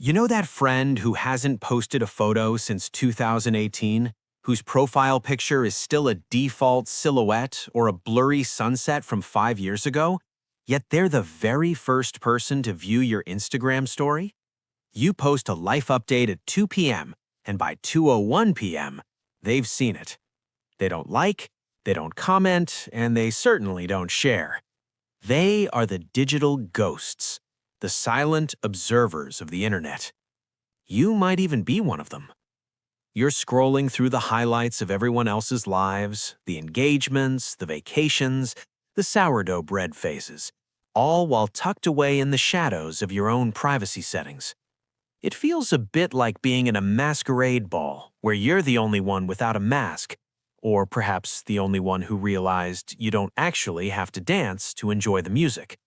You know that friend who hasn't posted a photo since 2018, whose profile picture is still a default silhouette or a blurry sunset from 5 years ago, yet they're the very first person to view your Instagram story? You post a life update at 2 p.m., and by 2:01 p.m., they've seen it. They don't like, they don't comment, and they certainly don't share. They are the digital ghosts, the silent observers of the internet. You might even be one of them. You're scrolling through the highlights of everyone else's lives, the engagements, the vacations, the sourdough bread faces, all while tucked away in the shadows of your own privacy settings. It feels a bit like being in a masquerade ball where you're the only one without a mask, or perhaps the only one who realized you don't actually have to dance to enjoy the music.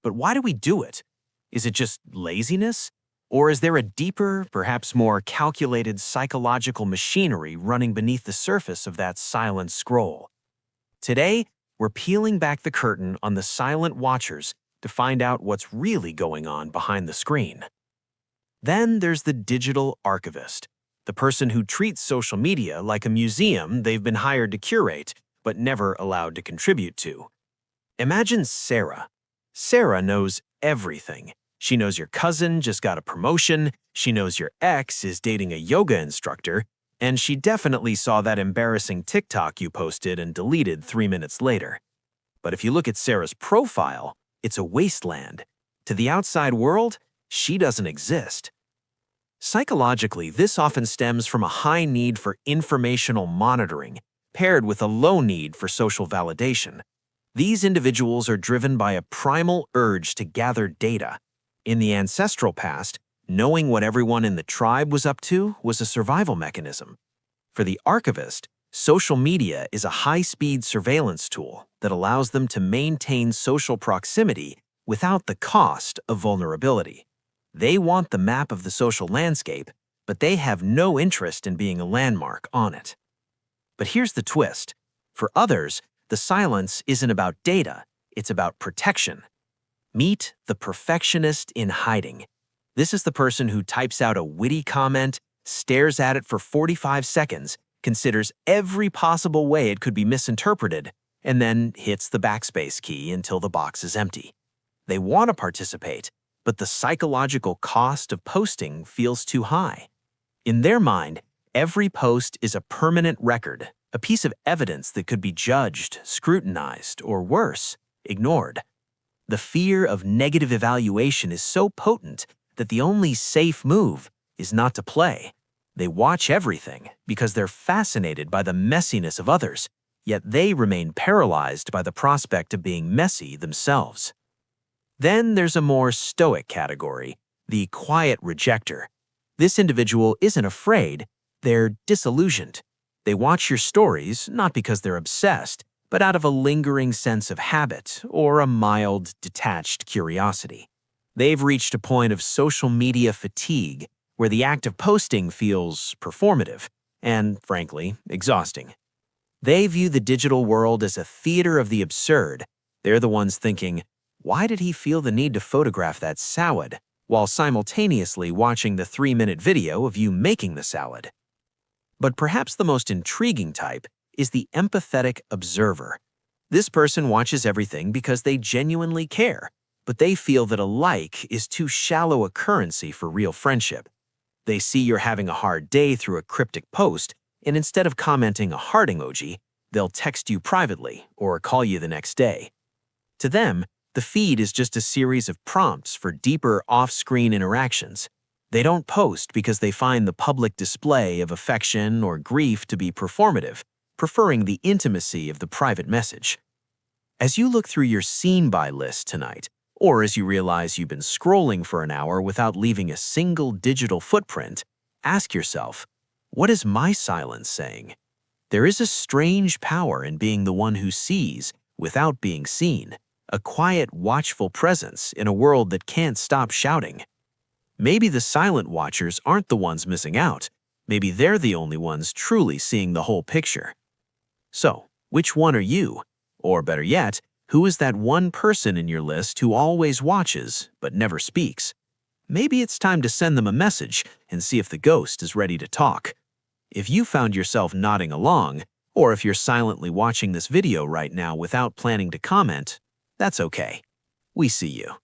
But why do we do it? Is it just laziness? Or is there a deeper, perhaps more calculated psychological machinery running beneath the surface of that silent scroll? Today, we're peeling back the curtain on the silent watchers to find out what's really going on behind the screen. Then there's the Digital Archivist, the person who treats social media like a museum they've been hired to curate, but never allowed to contribute to. Imagine Sarah. Sarah knows everything. She knows your cousin just got a promotion, she knows your ex is dating a yoga instructor, and she definitely saw that embarrassing TikTok you posted and deleted 3 minutes later. But if you look at Sarah's profile, it's a wasteland. To the outside world, she doesn't exist. Psychologically, this often stems from a high need for informational monitoring, paired with a low need for social validation. These individuals are driven by a primal urge to gather data. In the ancestral past, knowing what everyone in the tribe was up to was a survival mechanism. For the archivist, social media is a high-speed surveillance tool that allows them to maintain social proximity without the cost of vulnerability. They want the map of the social landscape, but they have no interest in being a landmark on it. But here's the twist. For others, the silence isn't about data, it's about protection. Meet the perfectionist in hiding. This is the person who types out a witty comment, stares at it for 45 seconds, considers every possible way it could be misinterpreted, and then hits the backspace key until the box is empty. They want to participate, but the psychological cost of posting feels too high. In their mind, every post is a permanent record, a piece of evidence that could be judged, scrutinized, or worse, ignored. The fear of negative evaluation is so potent that the only safe move is not to play. They watch everything because they're fascinated by the messiness of others, yet they remain paralyzed by the prospect of being messy themselves. Then there's a more stoic category, the Quiet Rejector. This individual isn't afraid, they're disillusioned. They watch your stories not because they're obsessed, but out of a lingering sense of habit or a mild, detached curiosity. They've reached a point of social media fatigue where the act of posting feels performative and, frankly, exhausting. They view the digital world as a theater of the absurd. They're the ones thinking, why did he feel the need to photograph that salad, while simultaneously watching the 3-minute video of you making the salad? But perhaps the most intriguing type is the Empathetic Observer. This person watches everything because they genuinely care, but they feel that a like is too shallow a currency for real friendship. They see you're having a hard day through a cryptic post, and instead of commenting a heart emoji, they'll text you privately or call you the next day. To them, the feed is just a series of prompts for deeper off-screen interactions. They don't post because they find the public display of affection or grief to be performative, preferring the intimacy of the private message. As you look through your seen by list tonight, or as you realize you've been scrolling for an hour without leaving a single digital footprint, ask yourself, what is my silence saying? There is a strange power in being the one who sees without being seen, a quiet, watchful presence in a world that can't stop shouting. Maybe the silent watchers aren't the ones missing out. Maybe they're the only ones truly seeing the whole picture. So, which one are you? Or better yet, who is that one person in your list who always watches but never speaks? maybe it's time to send them a message and see if the ghost is ready to talk. If you found yourself nodding along, or if you're silently watching this video right now without planning to comment, that's okay. We see you.